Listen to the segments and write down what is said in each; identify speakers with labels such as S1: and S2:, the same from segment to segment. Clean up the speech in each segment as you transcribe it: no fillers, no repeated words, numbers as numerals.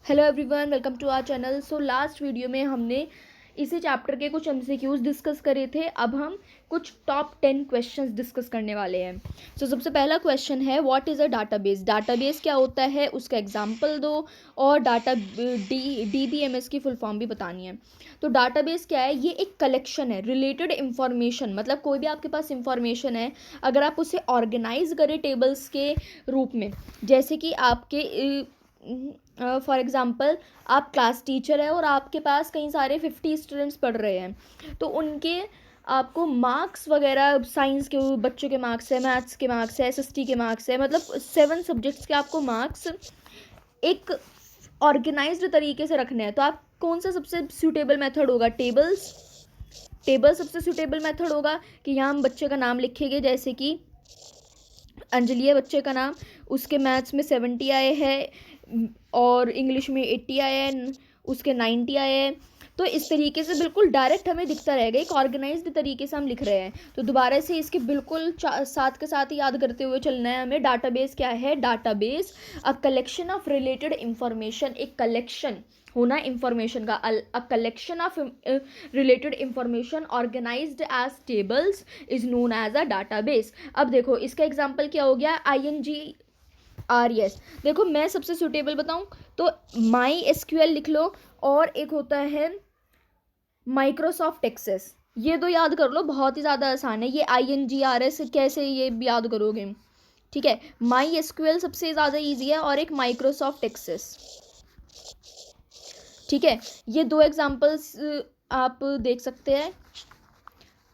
S1: Hello everyone, welcome to our channel. So last video में हमने इसी चैप्टर के कुछ एमसीक्यूज डिस्कस करे थे। अब हम कुछ टॉप 10 क्वेश्चंस डिस्कस करने वाले हैं। सो सबसे पहला क्वेश्चन है, what is a database. Database क्या होता है, उसका एग्जांपल दो और डीबीएमएस की फुल फॉर्म भी बतानी है। तो डाटाबेस क्या है, ये एक कलेक्शन है रिलेटेड इंफॉर्मेशन, मतलब कोई भी आपके पास इंफॉर्मेशन है, अगर आप उसे ऑर्गेनाइज करें टेबल्स के रूप में, जैसे कि आपके फॉर एग्ज़ाम्पल आप क्लास टीचर है और आपके पास कई सारे 50 स्टूडेंट्स पढ़ रहे हैं, तो उनके आपको मार्क्स वगैरह, साइंस के बच्चों के मार्क्स है, मैथ्स के मार्क्स है, एसएसटी के मार्क्स है, मतलब 7 सब्जेक्ट्स के आपको मार्क्स एक ऑर्गेनाइज्ड तरीके से रखने हैं। तो आप कौन सा सबसे सूटेबल मेथड होगा, टेबल सबसे सूटेबल मेथड होगा कि यहाँ हम बच्चे का नाम लिखेंगे, जैसे कि अंजलि है बच्चे का नाम, उसके मैथ्स में 70 आए हैं और इंग्लिश में 80 आए हैं, उसके 90 आए हैं। तो इस तरीके से बिल्कुल डायरेक्ट हमें दिखता रहेगा, एक ऑर्गेनाइज्ड तरीके से हम लिख रहे हैं। तो दोबारा से इसके बिल्कुल साथ के साथ ही याद करते हुए चलना है हमें। डाटाबेस क्या है, database a collection of related information, एक कलेक्शन होना इंफॉर्मेशन का, a collection of related information organised as tables is known as a database. अब देखो इसका एग्जांपल क्या हो गया, INGRES। देखो मैं सबसे सुटेबल बताऊं तो माई एसक्यूएल लिख लो, और एक होता है माइक्रोसॉफ्ट एक्सेस। ये दो याद कर लो, बहुत ही ज़्यादा आसान है। ये INGRES कैसे ये याद करोगे, ठीक है। माई एसक्यूएल सबसे ज़्यादा ईजी है और एक माइक्रोसॉफ्ट एक्सेस, ठीक है। ये दो एग्जांपल्स आप देख सकते हैं,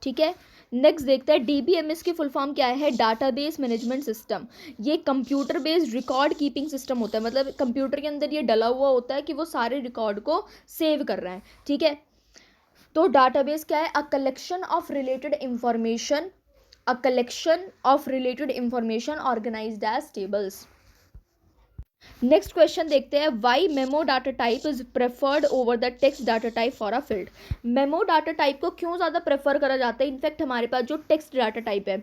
S1: ठीक है। नेक्स्ट देखते हैं डीबीएमएस की फुल फॉर्म क्या है, डाटाबेस मैनेजमेंट सिस्टम। ये computer based record keeping system होता है, मतलब कंप्यूटर के अंदर ये डला हुआ होता है कि वो सारे रिकॉर्ड को सेव कर रहा है, ठीक है। तो डाटाबेस क्या है, a collection of related information, a collection of related information organised as tables. Next question देखते हैं, why memo data type is preferred over the text data type for a field. Memo data type को क्यों ज़्यादा prefer करा जाता है in fact हमारे पास जो टेक्स्ट डाटा टाइप है।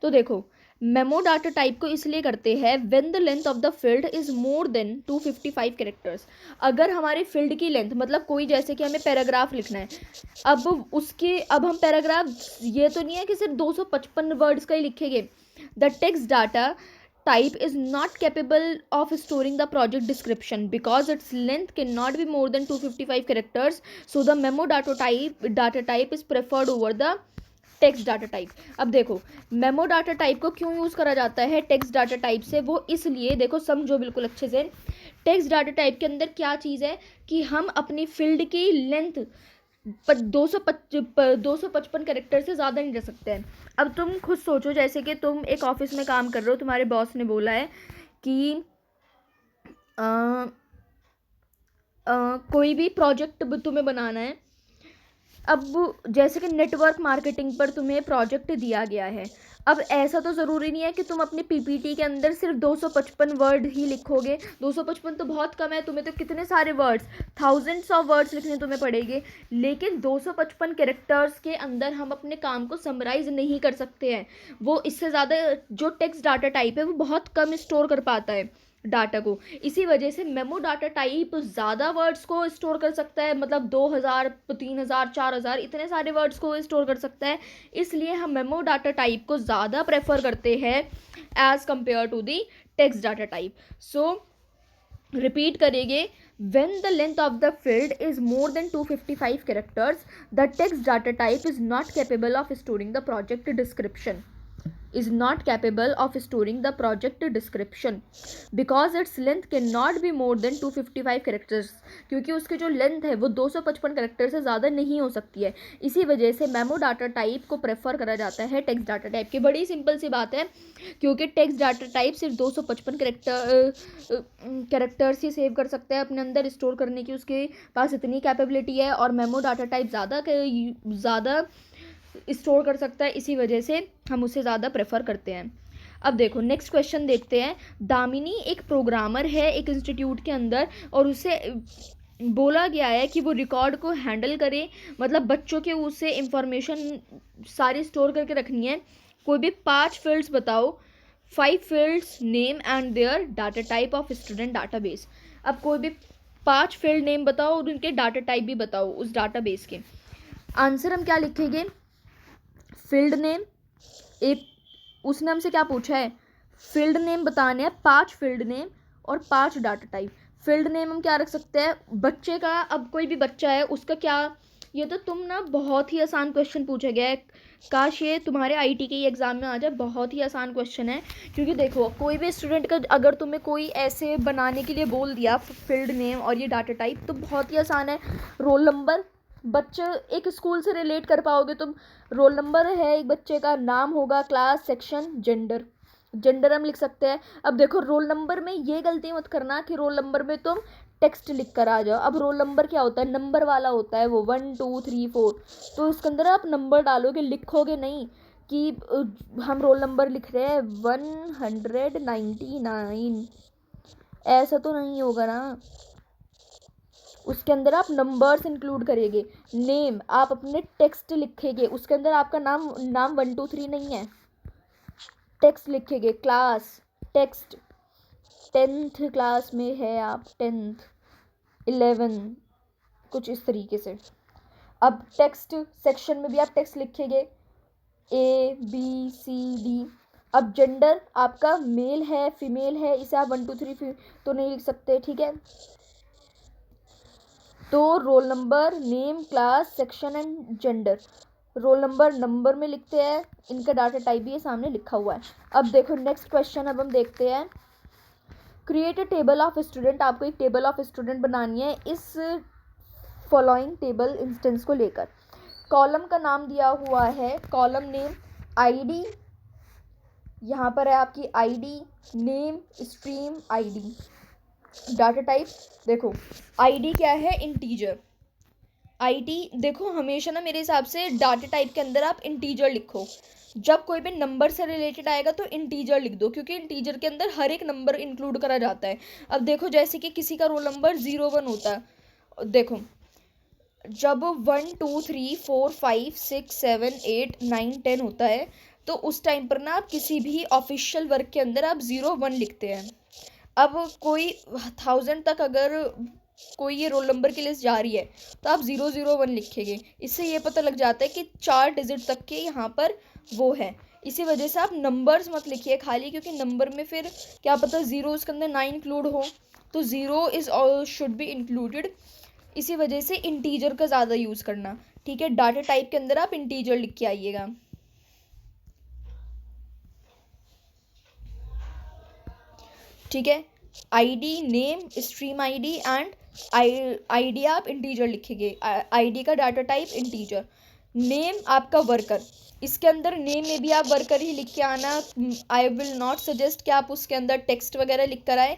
S1: तो देखो मेमो डाटा टाइप को इसलिए करते हैं, when the length of the field is more than 255 characters. अगर हमारे फील्ड की लेंथ, मतलब कोई जैसे कि हमें पैराग्राफ लिखना है, अब हम पैराग्राफ, ये तो नहीं है कि सिर्फ 255 वर्ड्स का ही लिखेंगे। The text data type is not capable of storing the project description because its length cannot be more than 255 characters, so the memo data type is preferred over the text data type. अब देखो memo data type को क्यों use करा जाता है text data type से, वो इसलिए, देखो समझो बिल्कुल अच्छे से। टेक्स्ट डाटा टाइप के अंदर क्या चीज़ है कि हम अपनी फील्ड की लेंथ 255 कैरेक्टर से ज़्यादा नहीं रख सकते हैं। अब तुम खुद सोचो, जैसे कि तुम एक ऑफिस में काम कर रहे हो, तुम्हारे बॉस ने बोला है कि कोई भी प्रोजेक्ट तुम्हें बनाना है। अब जैसे कि नेटवर्क मार्केटिंग पर तुम्हें प्रोजेक्ट दिया गया है। अब ऐसा तो ज़रूरी नहीं है कि तुम अपने पीपीटी के अंदर सिर्फ 255 वर्ड ही लिखोगे। 255 तो बहुत कम है, तुम्हें तो कितने सारे वर्ड्स, थाउजेंड्स ऑफ वर्ड्स लिखने तुम्हें पड़ेंगे। लेकिन 255 कैरेक्टर्स के अंदर हम अपने काम को समराइज नहीं कर सकते हैं। वो इससे ज़्यादा जो टेक्स्ट डाटा टाइप है वो बहुत कम स्टोर कर पाता है डाटा को। इसी वजह से मेमो डाटा टाइप ज़्यादा वर्ड्स को स्टोर कर सकता है, मतलब 2000, 3000, 4000 इतने सारे वर्ड्स को स्टोर कर सकता है। इसलिए हम मेमो डाटा टाइप को ज़्यादा प्रेफर करते हैं as compare to the text data type. So repeat करेंगे, when the length of the field is more than 255 characters, the text data type is not capable of storing the project description, is not capable of storing the project description because its length cannot be more than 255 characters, क्योंकि उसकी जो length है वो 255 character से ज़्यादा नहीं हो सकती है। इसी वजह से मेमो डाटा टाइप को प्रेफर करा जाता है टेक्स्ट डाटा टाइप की। बड़ी सिंपल सी बात है, क्योंकि टेक्स्ट डाटा टाइप सिर्फ 255 कैरेक्टर्स ही सेव कर सकता है अपने अंदर, स्टोर करने की उसके पास इतनी कैपेबिलिटी है, और मेमो डाटा टाइप ज़्यादा स्टोर कर सकता है। इसी वजह से हम उसे ज़्यादा प्रेफर करते हैं। अब देखो नेक्स्ट क्वेश्चन देखते हैं। दामिनी एक प्रोग्रामर है एक इंस्टीट्यूट के अंदर, और उसे बोला गया है कि वो रिकॉर्ड को हैंडल करे, मतलब बच्चों के उसे इंफॉर्मेशन सारी स्टोर करके रखनी है। कोई भी 5 फील्ड्स बताओ, 5 fields name and their data type of student database. अब कोई भी 5 फील्ड नेम बताओ और उनके डाटा टाइप भी बताओ उस डाटाबेस के। आंसर हम क्या लिखेंगे, फील्ड नेम, एक उसने हमसे क्या पूछा है, फील्ड नेम बताने हैं, 5 फील्ड नेम और 5 डाटा टाइप। फील्ड नेम हम क्या रख सकते हैं, बच्चे का, अब कोई भी बच्चा है उसका क्या, ये तो तुम ना बहुत ही आसान क्वेश्चन पूछा गया है, काश ये तुम्हारे आईटी के ही एग्जाम में आ जाए, बहुत ही आसान क्वेश्चन है। क्योंकि देखो कोई भी स्टूडेंट का अगर तुम्हें कोई ऐसे बनाने के लिए बोल दिया फील्ड नेम और ये डाटा टाइप, तो बहुत ही आसान है। रोल नंबर, बच्चे एक स्कूल से रिलेट कर पाओगे तुम, रोल नंबर है एक बच्चे का, नाम होगा, क्लास, सेक्शन, जेंडर, जेंडर हम लिख सकते हैं। अब देखो रोल नंबर में ये गलती मत करना कि रोल नंबर में तुम टेक्स्ट लिख कर आ जाओ। अब रोल नंबर क्या होता है, नंबर वाला होता है वो, 1 2 3 4, तो इसके अंदर आप नंबर डालोगे, लिखोगे नहीं कि हम रोल नंबर लिख रहे हैं 199, ऐसा तो नहीं होगा ना। उसके अंदर आप नंबर्स इंक्लूड करेंगे। नेम आप अपने टेक्स्ट लिखेंगे, उसके अंदर आपका नाम 1 2 3 नहीं है, टेक्स्ट लिखेंगे। क्लास, टेक्स्ट, 10th क्लास में है आप, 10th 11, कुछ इस तरीके से। अब टेक्स्ट सेक्शन में भी आप टेक्स्ट लिखेंगे, ABCD। अब जेंडर आपका मेल है फीमेल है, इसे आप 1 2 3 तो नहीं लिख सकते, ठीक है। तो role number, name, class, section and gender, roll number number में लिखते हैं, इनका डाटा टाइप भी ये सामने लिखा हुआ है। अब देखो नेक्स्ट क्वेश्चन, अब हम देखते हैं, create a table of student. आपको एक टेबल ऑफ स्टूडेंट बनानी है इस फॉलोइंग टेबल इंस्टेंस को लेकर। कॉलम का नाम दिया हुआ है, कॉलम नेम आईडी, यहाँ पर है आपकी ID, name stream ID, data type देखो आईडी क्या है, इंटीजर। आईडी देखो हमेशा ना मेरे हिसाब से डाटा टाइप के अंदर आप इंटीजर लिखो, जब कोई भी नंबर से रिलेटेड आएगा तो इंटीजर लिख दो, क्योंकि इंटीजर के अंदर हर एक नंबर इंक्लूड करा जाता है। अब देखो जैसे कि किसी का रोल नंबर 01 होता है, देखो जब 1 2 3 4 5 6 7 8 9 10 होता है, तो उस टाइम पर ना आप किसी भी ऑफिशियल वर्क के अंदर आप 01 लिखते हैं। अब कोई 1000 तक अगर कोई ये रोल नंबर की लिस्ट जा रही है तो आप 001 लिखेंगे, इससे ये पता लग जाता है कि 4 डिजिट तक के यहाँ पर वो है। इसी वजह से आप नंबर्स मत लिखिए खाली, क्योंकि नंबर में फिर क्या पता 0 इसके अंदर 9 इंक्लूड हो, तो 0 इज शुड बी इंक्लूडेड। इसी वजह से इंटीजर का ज़्यादा यूज़ करना, ठीक है। डाटा टाइप के अंदर आप इंटीजर लिख के आइएगा, ठीक है। ID, name, stream ID and ID आप इंटीजर लिखेंगे, आईडी का डाटा टाइप इंटीजर। नेम आपका वर्कर, इसके अंदर नेम में भी आप वर्कर ही लिख के आना, आई विल नॉट सजेस्ट कि आप उसके अंदर टेक्स्ट वगैरह लिख कर आए,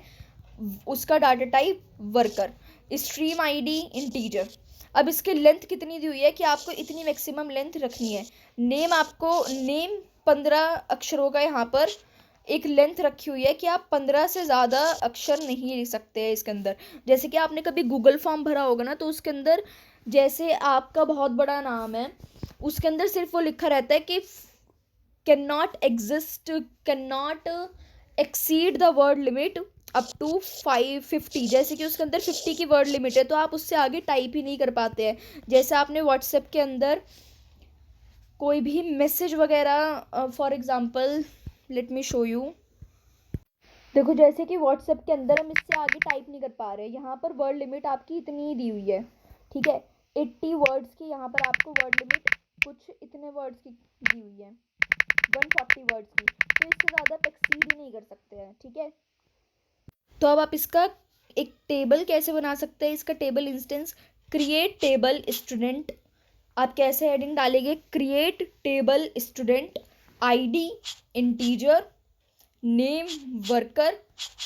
S1: उसका data type worker. Stream ID integer. अब इसकी लेंथ कितनी दी हुई है कि आपको इतनी मैक्सिमम लेंथ रखनी है। नेम आपको, नेम 15 अक्षरों का यहाँ पर एक लेंथ रखी हुई है कि आप 15 से ज़्यादा अक्षर नहीं लिख सकते हैं इसके अंदर। जैसे कि आपने कभी गूगल फॉर्म भरा होगा ना, तो उसके अंदर जैसे आपका बहुत बड़ा नाम है, उसके अंदर सिर्फ वो लिखा रहता है कि can not exist, can not exceed the word limit up to 550, जैसे कि उसके अंदर 50 की वर्ड लिमिट है, तो आप उससे आगे टाइप ही नहीं कर पाते हैं। जैसे आपने व्हाट्सएप के अंदर कोई भी मैसेज वगैरह, for example let me show you, देखो जैसे कि व्हाट्सएप के अंदर हम इससे आगे टाइप नहीं कर पा रहे, यहाँ पर वर्ड लिमिट आपकी इतनी ही दी हुई है, ठीक है। 80 वर्ड्स की यहाँ पर आपको वर्ड लिमिट कुछ इतने वर्ड्स की दी हुई है, 140 वर्ड्स की, तो इससे ज़्यादा आप एक्सीड ही नहीं कर सकते हैं, ठीक है। तो अब आप इसका एक टेबल कैसे बना सकते हैं, इसका table instance, create table student. आप कैसे हेडिंग डालेंगे, create table student, ID integer, name worker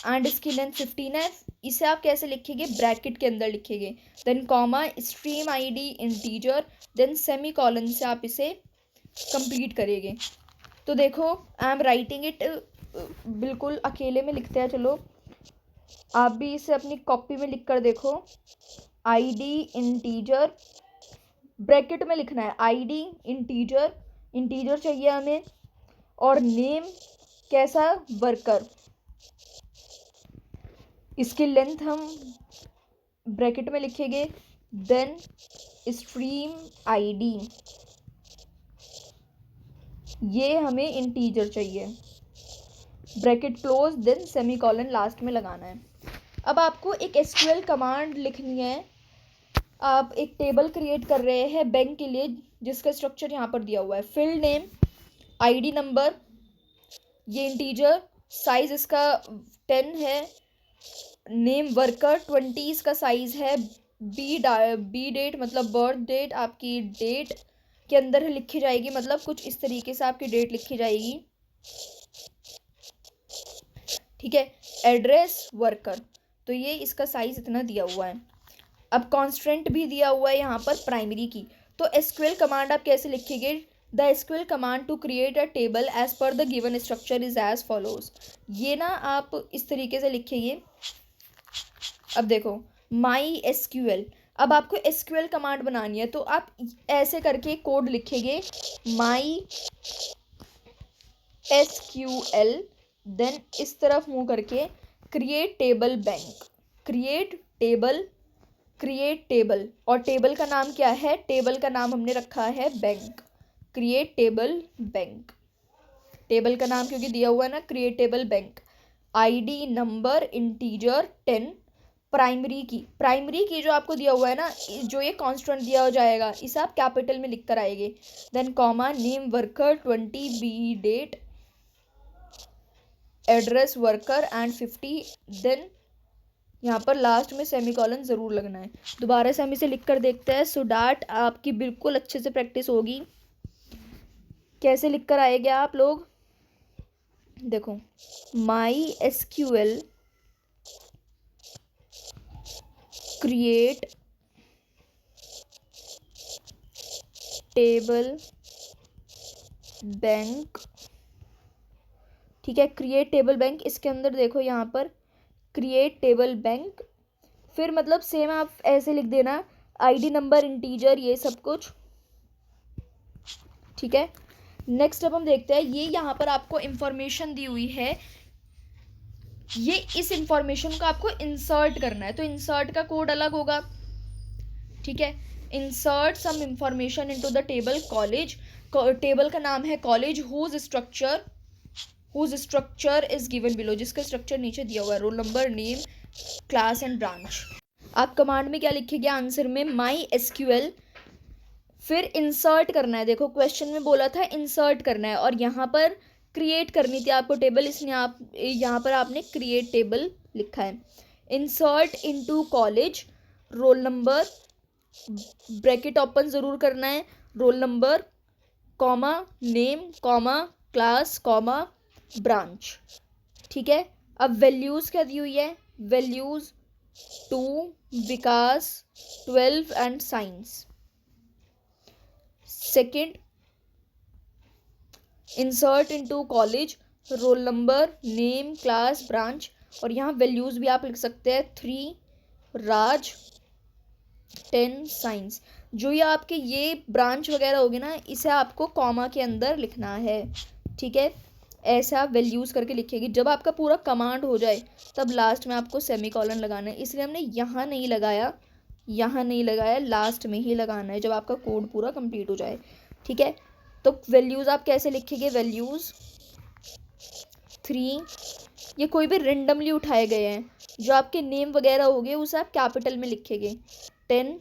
S1: and इसकी लेंथ 15 है। इसे आप कैसे लिखेंगे, ब्रैकेट के अंदर लिखेंगे, then comma, stream ID integer, then semicolon से आप इसे कंप्लीट करेंगे। तो देखो आई एम राइटिंग इट, बिल्कुल अकेले में लिखते हैं, चलो आप भी इसे अपनी कॉपी में लिख कर देखो। आईडी इंटीजर, ब्रैकेट में लिखना है आईडी इंटीजर, इंटीजर चाहिए हमें, और नेम कैसा, वर्कर। इसकी लेंथ हम ब्रैकेट में लिखेंगे, देन स्ट्रीम आईडी, ये हमें इंटीजर चाहिए, bracket close, then semicolon last में लगाना है। अब आपको एक एसक्यूएल कमांड लिखनी है। आप एक टेबल क्रिएट कर रहे हैं बैंक के लिए, जिसका स्ट्रक्चर यहाँ पर दिया हुआ है, फील्ड नेम, आईडी नंबर, ये इंटीजर, साइज इसका 10 है, नेम वर्कर 20 इसका साइज है, बी डेट मतलब बर्थ डेट, आपकी डेट के अंदर लिखी जाएगी, मतलब कुछ इस तरीके से आपकी डेट लिखी जाएगी, ठीक है। एड्रेस वर्कर, तो ये इसका साइज इतना दिया हुआ है। अब कॉन्स्टेंट भी दिया हुआ है यहाँ पर प्राइमरी की। तो एसक्यूएल कमांड आप कैसे लिखेंगे, the SQL command to create a table as per the given structure is as follows, ये ना आप इस तरीके से लिखेंगे। अब देखो माई एसक्यूएल, अब आपको एसक्यूएल कमांड बनानी है, तो आप ऐसे करके कोड लिखेंगे, माई एसक्यूएल, देन इस तरफ मुंह करके create table bank, create table, और टेबल का नाम क्या है, टेबल का नाम हमने रखा है bank, create table bank, table का नाम क्योंकि दिया हुआ है ना, create table bank, ID number integer 10, primary की जो आपको दिया हुआ है ना, जो ये कांस्टेंट दिया हो जाएगा, इसे आप कैपिटल में लिख कर आएंगे, then comma, name worker 20, B date, address worker and 50, देन यहाँ पर लास्ट में सेमीकोलन ज़रूर लगना है। दोबारा से हम इसे लिख कर देखते हैं, सो डैट आपकी बिल्कुल अच्छे से प्रैक्टिस होगी। कैसे लिख कर आएंगे आप लोग, देखो, my SQL create table bank, ठीक है, क्रिएट टेबल बैंक, इसके अंदर देखो यहाँ पर क्रिएट टेबल बैंक, फिर मतलब सेम आप ऐसे लिख देना, आईडी नंबर इंटीजर, ये सब कुछ, ठीक है। नेक्स्ट अब हम देखते हैं, ये यहाँ पर आपको इंफॉर्मेशन दी हुई है, ये इस इंफॉर्मेशन को आपको इंसर्ट करना है, तो इंसर्ट का कोड अलग होगा, ठीक है। Insert some information into the table college, table का नाम है college, whose structure is given below, जिसका स्ट्रक्चर नीचे दिया हुआ है, roll number, name, class and branch. आप कमांड में क्या लिखेंगे, आंसर में माई एसक्यूएल, फिर इंसर्ट करना है, देखो क्वेश्चन में बोला था इंसर्ट करना है, और यहाँ पर क्रिएट करनी थी आपको टेबल, इसलिए आप यहाँ पर आपने क्रिएट टेबल लिखा है। Insert into college, roll number, bracket open ज़रूर करना है, roll number, comma, name, comma, class, comma, branch, ठीक है। अब वैल्यूज़ क्या दी हुई है, values 2, Vikas 12 and science. Second, insert into college, role number, name, class, branch, और यहाँ वैल्यूज़ भी आप लिख सकते हैं, 3 राज, 10 साइंस। जो ये आपके ये ब्रांच वगैरह होगी ना, इसे आपको कॉमा के अंदर लिखना है, ठीक है। ऐसा वैल्यूज़ करके लिखेगी, जब आपका पूरा कमांड हो जाए तब लास्ट में आपको सेमीकोलन लगाना है, इसलिए हमने यहाँ नहीं लगाया, लास्ट में ही लगाना है जब आपका कोड पूरा कंप्लीट हो जाए, ठीक है। तो वैल्यूज़ आप कैसे लिखेंगे, वैल्यूज़ 3, ये कोई भी रेंडमली उठाए गए हैं, जो आपके नेम वगैरह हो गए उसे आप कैपिटल में लिखेंगे, 10,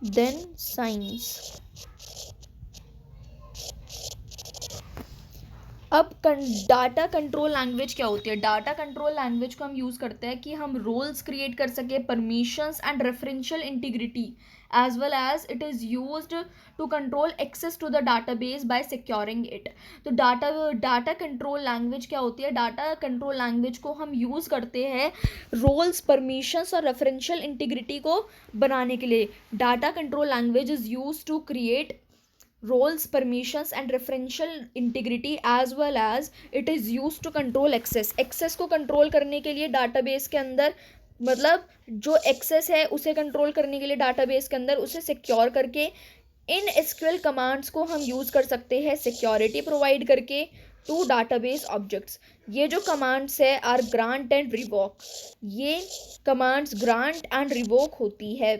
S1: देन साइंस। अब डाटा कंट्रोल लैंग्वेज क्या होती है, डाटा कंट्रोल लैंग्वेज को हम यूज़ करते हैं कि हम रोल्स क्रिएट कर सके, permissions and referential integrity, as well as it is used to control access to the database by securing it. तो डाटा कंट्रोल लैंग्वेज क्या होती है, डाटा कंट्रोल लैंग्वेज को हम यूज़ करते हैं रोल्स, परमिशंस और रेफरेंशियल इंटीग्रिटी को बनाने के लिए। Data control language is use to create roles, permissions and referential integrity as well as it is used to control access को कंट्रोल करने के लिए डाटाबेस के अंदर, मतलब जो एक्सेस है उसे कंट्रोल करने के लिए डाटाबेस के अंदर उसे सिक्योर करके इन एसक्यूएल कमांड्स को हम यूज़ कर सकते हैं सिक्योरिटी प्रोवाइड करके टू डाटाबेस ऑब्जेक्ट्स। ये जो कमांड्स है आर ग्रांट एंड रिवोक, ये कमांड्स ग्रांट एंड रिवोक होती है।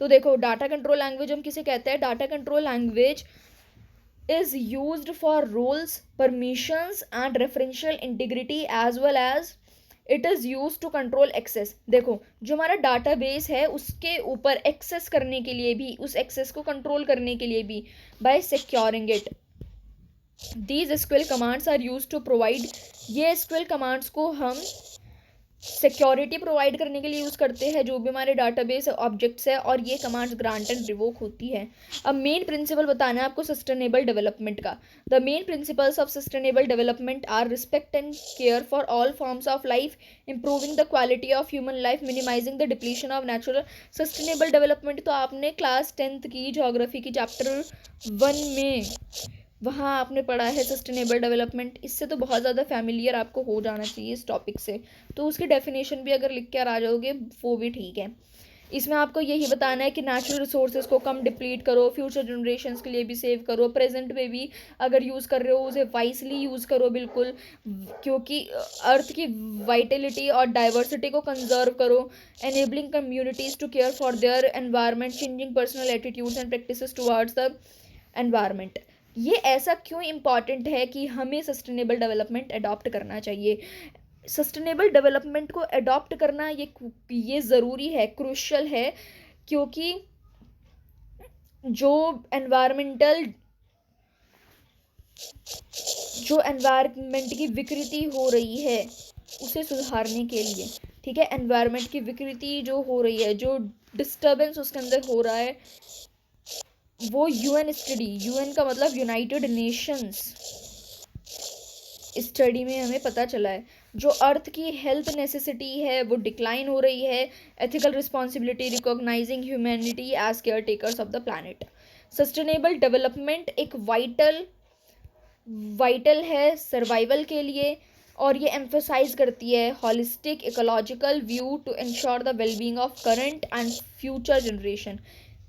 S1: तो देखो डाटा कंट्रोल लैंग्वेज हम किसे कहते हैं? Data control language is used for roles, permissions and referential integrity as well as it is used to control access। देखो जो हमारा डाटाबेस है उसके ऊपर एक्सेस करने के लिए भी, उस एक्सेस को कंट्रोल करने के लिए भी by securing it, these SQL commands are used to provide, ये SQL commands को हम सिक्योरिटी प्रोवाइड करने के लिए यूज़ करते हैं जो भी हमारे डाटाबेस ऑब्जेक्ट्स है, और ये कमांड्स ग्रांट एंड रिवोक होती है। अब मेन प्रिंसिपल बताना है आपको सस्टेनेबल डेवलपमेंट का। The main principles of sustainable development are respect and care for all forms of life, improving the quality of human life, minimising the depletion of natural. Sustainable development तो आपने class 10th की geography की chapter 1 में वहाँ आपने पढ़ा है sustainable development, इससे तो बहुत ज़्यादा फैमिलियर आपको हो जाना चाहिए इस टॉपिक से। तो उसकी डेफिनेशन भी अगर लिख कर आ जाओगे वो भी ठीक है। इसमें आपको यही बताना है कि नेचुरल रिसोर्सेज को कम डिप्लीट करो, फ्यूचर जनरेशन्स के लिए भी सेव करो, प्रेजेंट में भी अगर यूज़ कर रहे हो उसे वाइसली यूज़ करो बिल्कुल, क्योंकि अर्थ की वाइटलिटी और डाइवर्सिटी को कंजर्व करो, enabling communities to care for their environment, changing personal attitudes and practices towards the environment. ये ऐसा क्यों इम्पॉर्टेंट है कि हमें सस्टेनेबल डेवलपमेंट अडॉप्ट करना चाहिए? सस्टेनेबल डेवलपमेंट को अडॉप्ट करना ये ज़रूरी है, क्रूशियल है, क्योंकि जो एनवायरनमेंट की विकृति हो रही है उसे सुधारने के लिए, ठीक है, एनवायरनमेंट की विकृति जो हो रही है, जो डिस्टर्बेंस उसके अंदर हो रहा है, वो यूएन स्टडी, यूएन का मतलब यूनाइटेड नेशंस स्टडी में हमें पता चला है जो अर्थ की हेल्थ नेसेसिटी है वो डिक्लाइन हो रही है। Ethical responsibility, recognising humanity as care takers of the planet. Sustainable development एक वाइटल है सर्वाइवल के लिए, और ये एम्फोसाइज करती है holistic ecological view to ensure the wellbeing of current and future generation.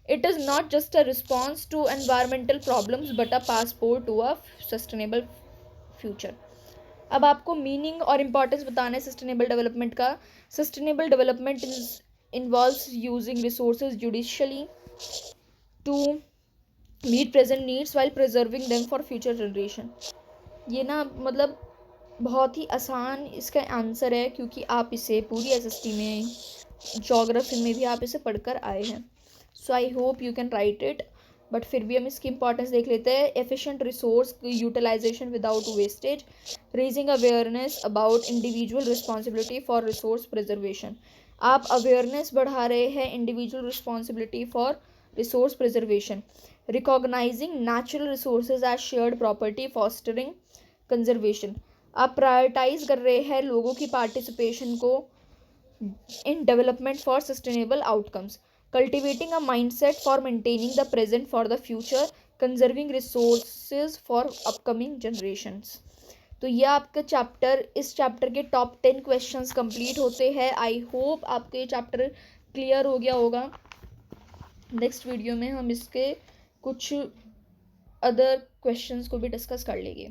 S1: It is not just a response to environmental problems but a passport to a sustainable future। अब आपको meaning और importance बताना है sustainable development का। Sustainable development involves using resources judiciously to meet present needs while preserving them for future generation. ये ना मतलब बहुत ही आसान इसका आंसर है, क्योंकि आप इसे पूरी एसएसटी में, ज्योग्राफी में भी आप इसे पढ़कर आए हैं। So I hope you can write it, but फिर भी हम इसकी इंपॉर्टेंस देख लेते हैं। Efficient resource utilization without wastage, raising awareness about individual responsibility for resource preservation. आप अवेयरनेस बढ़ा रहे हैं individual responsibility for resource preservation. Recognizing natural resources as shared property, fostering conservation. आप प्रायोरिटाइज कर रहे हैं लोगों की पार्टिसिपेशन को in development for sustainable outcomes. Cultivating a mindset for maintaining the present for the future, conserving resources for upcoming generations। तो ये आपका चैप्टर, इस चैप्टर के टॉप 10 क्वेश्चंस कंप्लीट होते हैं। आई होप आपको ये चैप्टर क्लियर हो गया होगा। नेक्स्ट वीडियो में हम इसके कुछ अदर क्वेश्चंस को भी डिस्कस कर लेंगे।